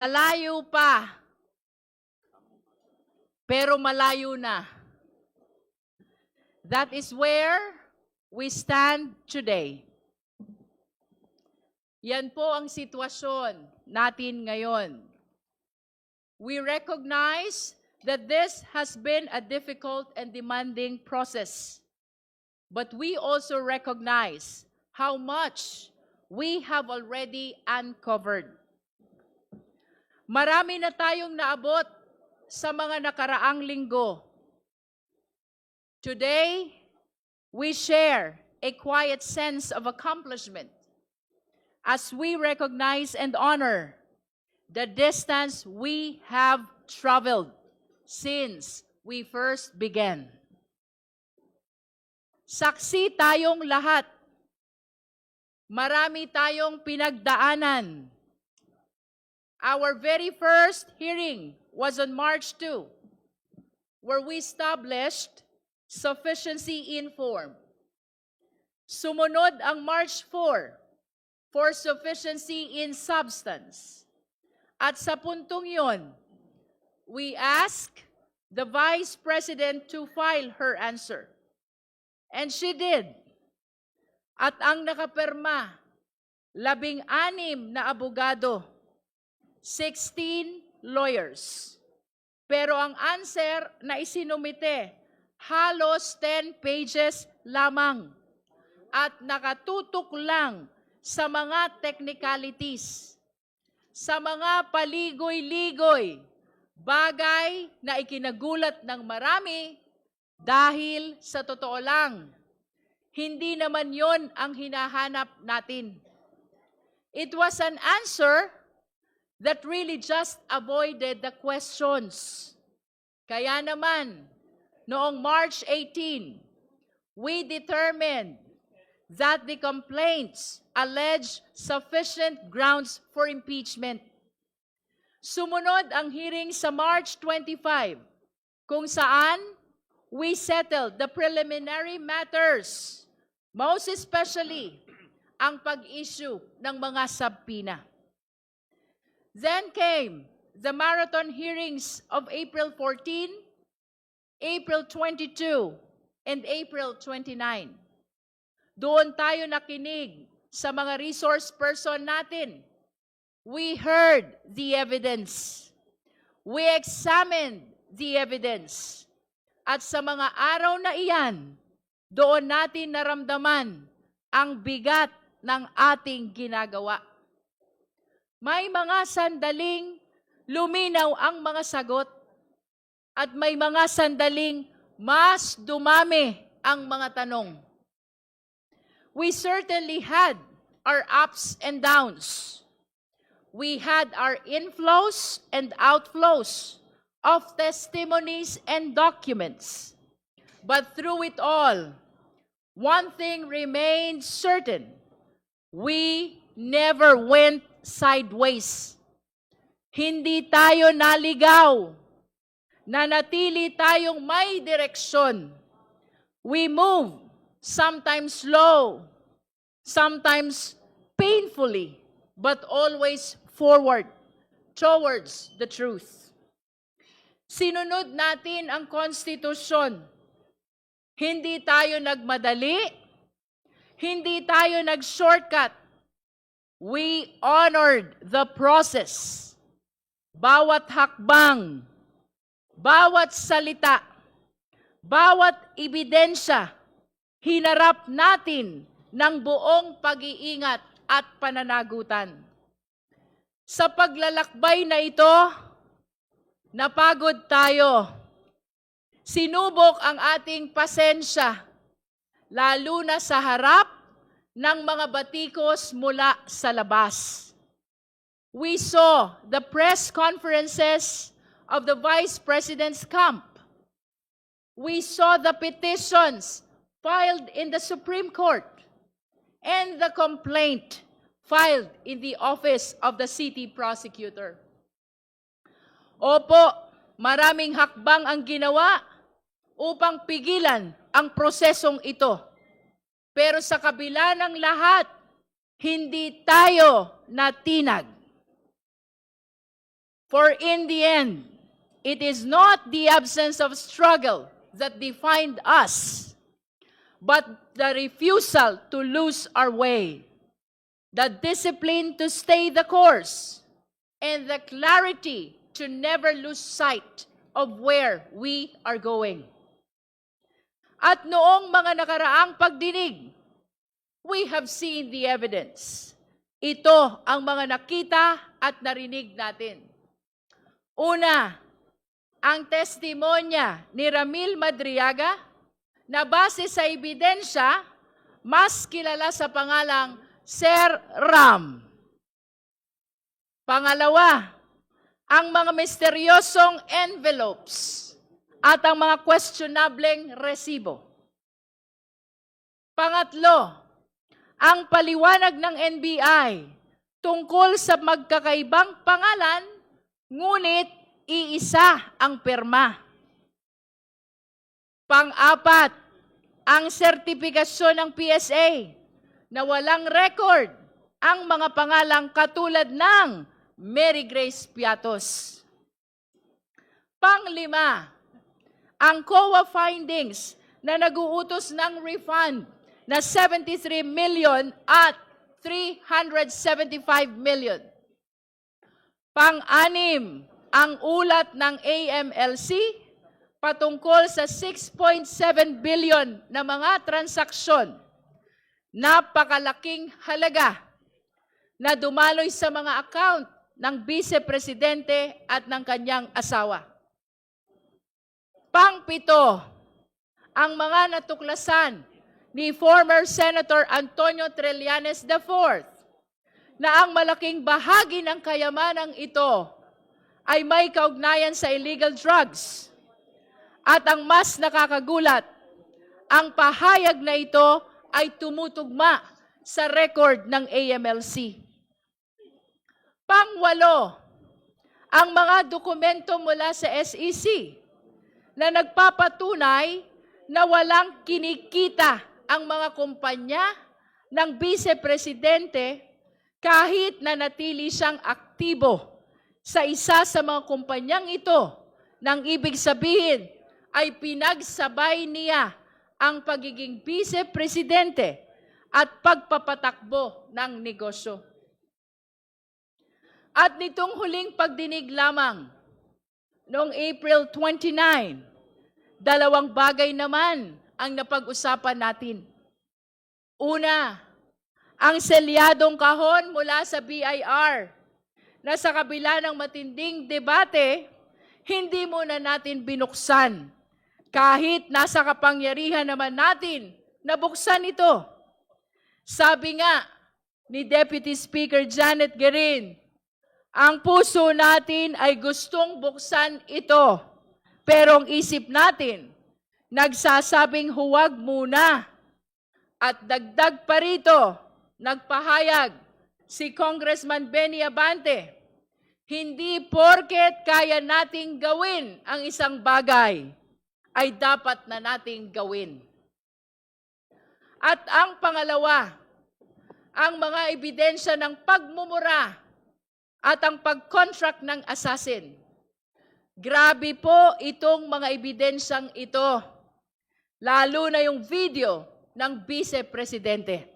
Malayo pa, pero malayo na. That is where we stand today. Yan po ang sitwasyon natin ngayon. We recognize that this has been a difficult and demanding process. But we also recognize how much we have already uncovered. Marami na tayong naabot sa mga nakaraang linggo. Today, we share a quiet sense of accomplishment as we recognize and honor the distance we have traveled since we first began. Saksi tayong lahat. Marami tayong pinagdaanan. Our very first hearing was on March 2, where we established sufficiency in form. Sumunod ang March 4 for sufficiency in substance. At sa puntong yon, we asked the Vice President to file her answer. And she did. At ang nakapirma, 16 na abogado, 16 lawyers. Pero ang answer na isinumite, halos 10 pages lamang at nakatutok lang sa mga technicalities, sa mga paligoy-ligoy, bagay na ikinagulat ng marami dahil sa totoo lang, hindi naman yon ang hinahanap natin. It was an answer that really just avoided the questions. Kaya naman, noong March 18, we determined that the complaints allege sufficient grounds for impeachment. Sumunod ang hearing sa March 25, kung saan we settled the preliminary matters, most especially ang pag-issue ng mga subpoena. Then came the marathon hearings of April 14, April 22, and April 29. Doon tayo nakinig sa mga resource person natin. We heard the evidence. We examined the evidence. At sa mga araw na iyan, doon natin naramdaman ang bigat ng ating ginagawa. May mga sandaling luminaw ang mga sagot at may mga sandaling mas dumami ang mga tanong. We certainly had our ups and downs. We had our inflows and outflows of testimonies and documents. But through it all, one thing remained certain. We never went sideways. Hindi tayo naligaw. Nanatili tayong may direksyon. We move, sometimes slow, sometimes painfully, but always forward towards the truth. Sinunod natin ang konstitusyon. Hindi tayo nagmadali, hindi tayo nag-shortcut. We honored the process. Bawat hakbang, bawat salita, bawat ebidensya, hinarap natin ng buong pag-iingat at pananagutan. Sa paglalakbay na ito, napagod tayo. Sinubok ang ating pasensya, lalo na sa harap ng mga batikos mula sa labas. We saw the press conferences of the Vice President's camp. We saw the petitions filed in the Supreme Court and the complaint filed in the office of the city prosecutor. Opo, maraming hakbang ang ginawa upang pigilan ang prosesong ito. Pero sa kabila ng lahat, hindi tayo natinag. For in the end, it is not the absence of struggle that defined us, but the refusal to lose our way, the discipline to stay the course, and the clarity to never lose sight of where we are going. At noong mga nakaraang pagdinig, we have seen the evidence. Ito ang mga nakita at narinig natin. Una, ang testimonya ni Ramil Madriaga na base sa ebidensya, mas kilala sa pangalang Sir Ram. Pangalawa, ang mga misteryosong envelopes at ang mga questionableng resibo. Pangatlo, ang paliwanag ng NBI tungkol sa magkakaibang pangalan, ngunit iisa ang pirma. Pang-apat, ang sertifikasyon ng PSA na walang record ang mga pangalang katulad ng Mary Grace Piatos. Pang-lima, ang COA findings na nag-uutos ng refund na 73 million at 375 million. Pang-anim, ang ulat ng AMLC patungkol sa 6.7 billion na mga transaksyon, napakalaking halaga na dumaloy sa mga account ng Vice Presidente at ng kanyang asawa. Pang-pito, ang mga natuklasan ni former Senator Antonio Trillanes IV na ang malaking bahagi ng kayamanang ito ay may kaugnayan sa illegal drugs. At ang mas nakakagulat, ang pahayag na ito ay tumutugma sa record ng AMLC. Pangwalo, ang mga dokumento mula sa SEC na nagpapatunay na walang kinikita ang mga kumpanya ng Vice Presidente kahit na natili siyang aktibo sa isa sa mga kumpanyang ito, nang ibig sabihin ay pinagsabay niya ang pagiging Vice Presidente at pagpapatakbo ng negosyo. At nitong huling pagdinig lamang, noong April 29, dalawang bagay naman ang napag-usapan natin. Una, ang selyadong kahon mula sa BIR na sa kabila ng matinding debate, hindi muna natin binuksan. Kahit nasa kapangyarihan naman natin na buksan ito. Sabi nga ni Deputy Speaker Janet Guerin, ang puso natin ay gustong buksan ito, pero ang isip natin, nagsasabing huwag muna. At dagdag pa rito, nagpahayag si Congressman Benny Abante, hindi porket kaya nating gawin ang isang bagay, ay dapat na nating gawin. At ang pangalawa, ang mga ebidensya ng pagmumura at ang pag-contract ng assassin. Grabe po itong mga ebidensyang ito, lalo na yung video ng Vice Presidente.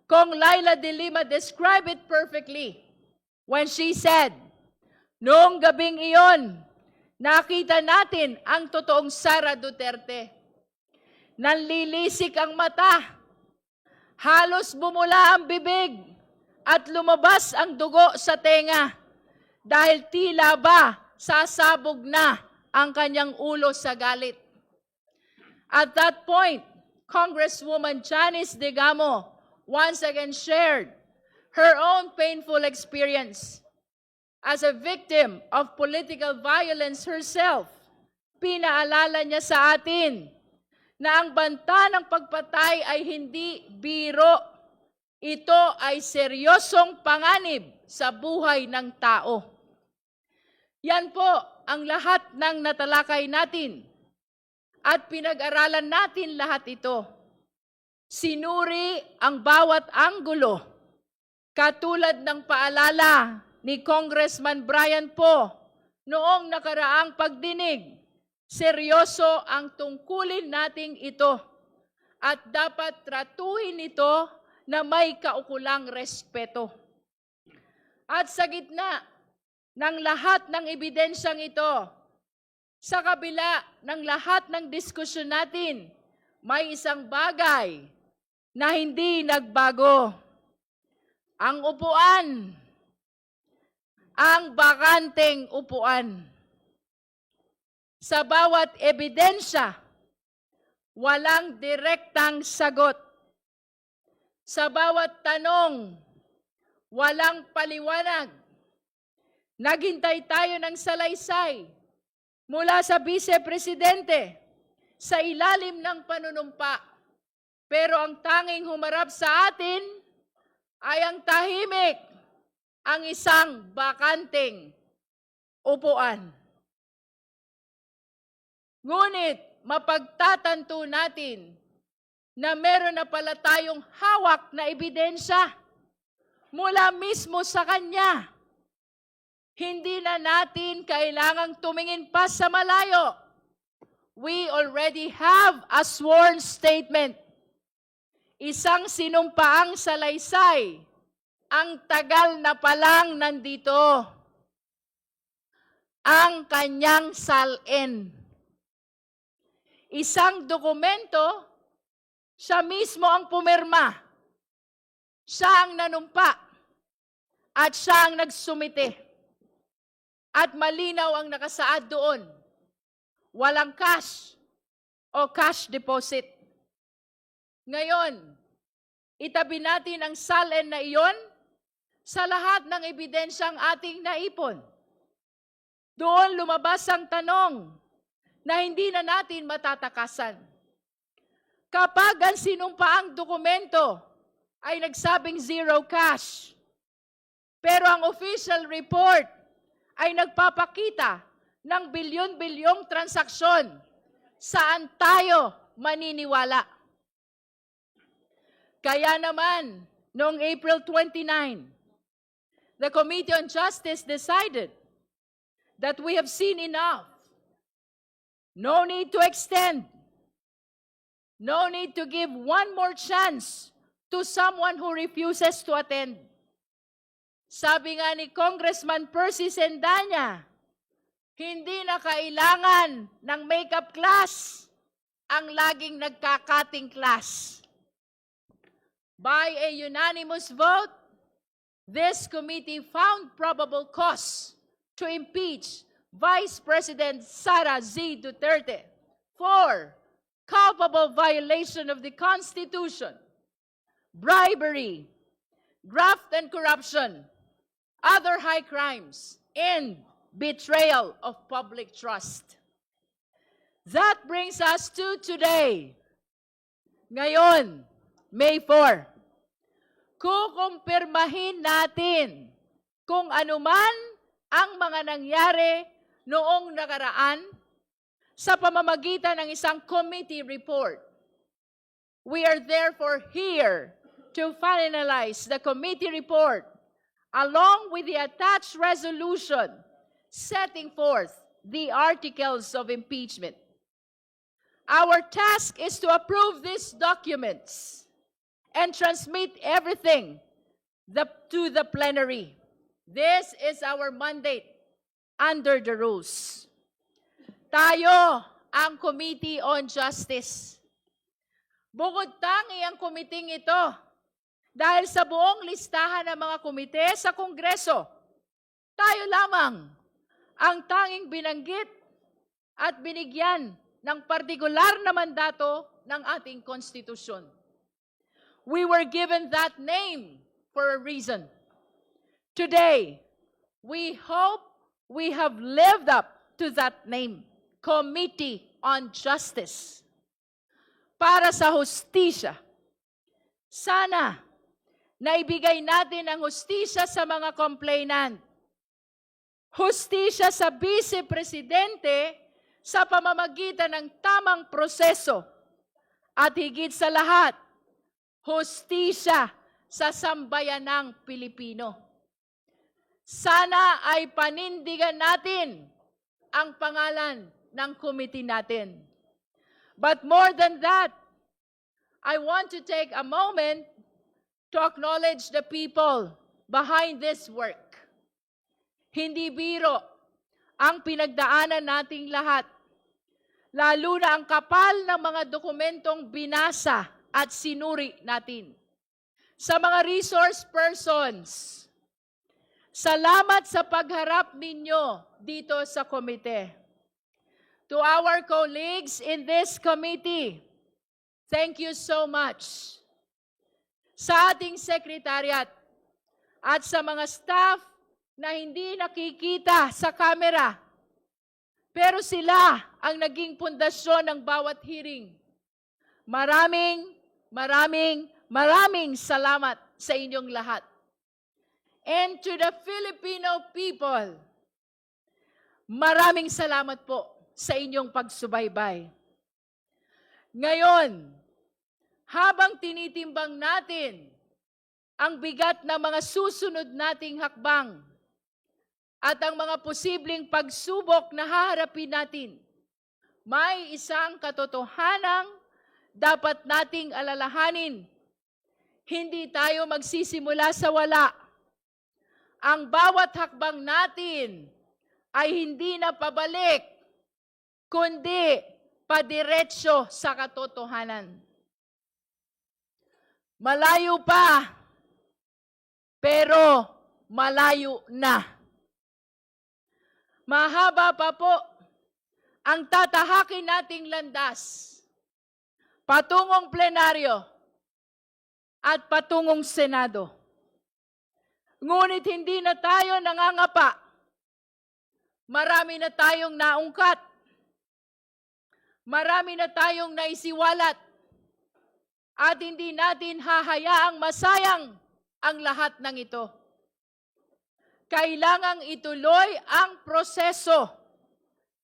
Kong Laila de Lima described it perfectly when she said, noong gabing iyon, nakita natin ang totoong Sara Duterte. Nanlilisik ang mata, halos bumula ang bibig, at lumabas ang dugo sa tenga dahil tila ba sasabog na ang kanyang ulo sa galit. At that point, Congresswoman Janice Digamo once again shared her own painful experience as a victim of political violence herself. Pinaalala niya sa atin na ang banta ng pagpatay ay hindi biro. Ito ay seryosong panganib sa buhay ng tao. Yan po ang lahat ng natalakay natin at pinag-aralan natin lahat ito. Sinuri ang bawat anggulo, katulad ng paalala ni Congressman Brian Poe noong nakaraang pagdinig. Seryoso ang tungkulin nating ito at dapat tratuhin ito na may kaukulang respeto. At sa gitna ng lahat ng ebidensyang ito, sa kabila ng lahat ng diskusyon natin, may isang bagay na hindi nagbago. Ang upuan, ang bakanteng upuan. Sa bawat ebidensya, walang direktang sagot. Sa bawat tanong, walang paliwanag. Naghintay tayo ng salaysay mula sa Vice-Presidente sa ilalim ng panunumpa. Pero ang tanging humarap sa atin ay ang tahimik, ang isang bakanteng upuan. Ngunit mapagtatanto natin na meron na pala tayong hawak na ebidensya mula mismo sa Kanya. Hindi na natin kailangang tumingin pa sa malayo. We already have a sworn statement. Isang sinumpaang salaysay. Ang tagal na palang nandito. Ang kanyang salin. Isang dokumento, siya mismo ang pumirma. Siya ang nanumpa. At siya ang nagsumite. At malinaw ang nakasaad doon. Walang cash o cash deposit. Ngayon, itabi natin ang salin na iyon sa lahat ng ebidensyang ating naipon. Doon lumabas ang tanong na hindi na natin matatakasan. Kapag ang sinumpaang dokumento ay nagsabing zero cash, pero ang official report ay nagpapakita ng bilyon-bilyong transaksyon, saan tayo maniniwala? Kaya naman, noong April 29, the Committee on Justice decided that we have seen enough. No need to extend. No need to give one more chance to someone who refuses to attend. Sabi nga ni Congressman Percy Sendanya, hindi na kailangan ng makeup class ang laging nagkakating class. By a unanimous vote, this committee found probable cause to impeach Vice President Sara Z. Duterte for culpable violation of the Constitution, bribery, graft and corruption, other high crimes, and betrayal of public trust. That brings us to today. Ngayon, May 4. Kukumpirmahin natin kung anuman ang mga nangyari noong nakaraan sa pamamagitan ng isang committee report. We are therefore here to finalize the committee report along with the attached resolution setting forth the articles of impeachment. Our task is to approve these documents and transmit everything to the plenary. This is our mandate under the rules. Tayo ang Committee on Justice. Bukod tangi ang komiting ito dahil sa buong listahan ng mga komite sa Kongreso, tayo lamang ang tanging binanggit at binigyan ng partikular na mandato ng ating konstitusyon. We were given that name for a reason. Today, we hope we have lived up to that name, Committee on Justice. Para sa hustisya, sana naibigay natin ang hustisya sa mga complainant. Hustisya sa Vice-Presidente sa pamamagitan ng tamang proseso. At higit sa lahat, hustisya sa sambayanang Pilipino. sana ay panindigan natin ang pangalan ng committee natin. But more than that, I want to take a moment to acknowledge the people behind this work. Hindi biro ang pinagdaanan nating lahat, lalo na ang kapal ng mga dokumentong binasa at sinuri natin. Sa mga resource persons, salamat sa pagharap ninyo dito sa komite. To our colleagues in this committee, thank you so much. Sa ating secretariat at sa mga staff na hindi nakikita sa camera, pero sila ang naging pundasyon ng bawat hearing. Maraming salamat sa inyong lahat. And to the Filipino people, maraming salamat po sa inyong pagsubaybay. Ngayon, habang tinitimbang natin ang bigat ng mga susunod nating hakbang at ang mga posibleng pagsubok na haharapin natin, may isang katotohanang dapat nating alalahanin. Hindi tayo magsisimula sa wala. Ang bawat hakbang natin ay hindi na pabalik, kundi padiretso sa katotohanan. Malayo pa, pero malayo na. Mahaba pa po ang tatahakin nating landas patungong plenaryo at patungong Senado. Ngunit hindi na tayo nangangapa. Marami na tayong naungkat. Marami na tayong naisiwalat. At hindi natin hahayaang masayang ang lahat ng ito. Kailangang ituloy ang proseso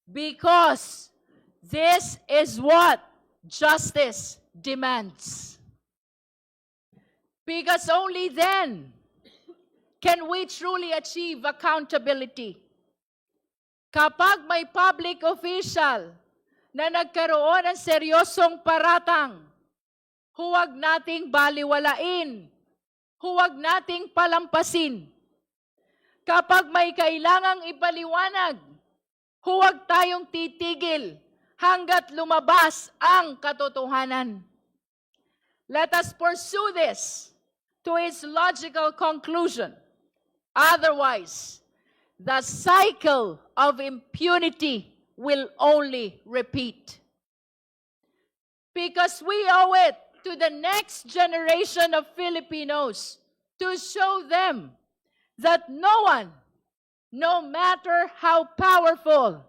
because this is what justice demands. Because only then can we truly achieve accountability. Kapag may public official na nagkaroon ng seryosong paratang, huwag nating baliwalain, huwag nating palampasin. Kapag may kailangang ipaliwanag, huwag tayong titigil hanggat lumabas ang katotohanan. Let us pursue this to its logical conclusion. Otherwise, the cycle of impunity will only repeat. Because we owe it to the next generation of Filipinos to show them that no one, no matter how powerful,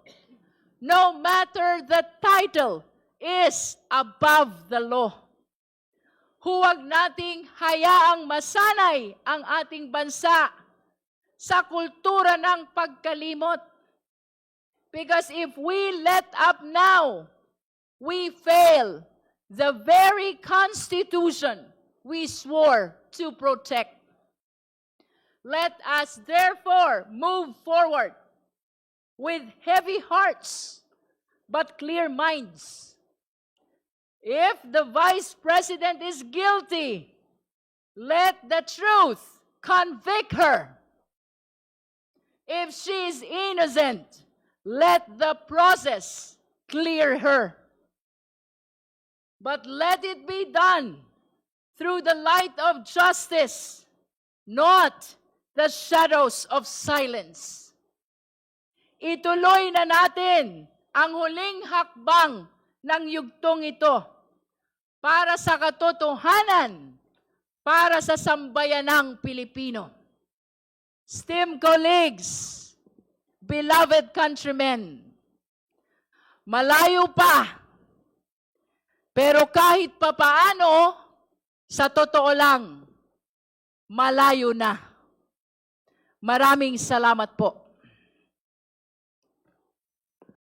no matter the title, is above the law. Huwag nating hayaang masanay ang ating bansa sa kultura ng pagkalimot. Because if we let up now, we fail the very Constitution we swore to protect. Let us therefore move forward with heavy hearts but clear minds. If the Vice President is guilty, let the truth convict her. If she is innocent, let the process clear her. But let it be done through the light of justice, not the shadows of silence. Ituloy na natin ang huling hakbang ng yugtong ito para sa katotohanan, para sa sambayanang Pilipino. Esteemed colleagues, beloved countrymen, malayo pa, pero kahit papaano, sa totoo lang, malayo na. Maraming salamat po.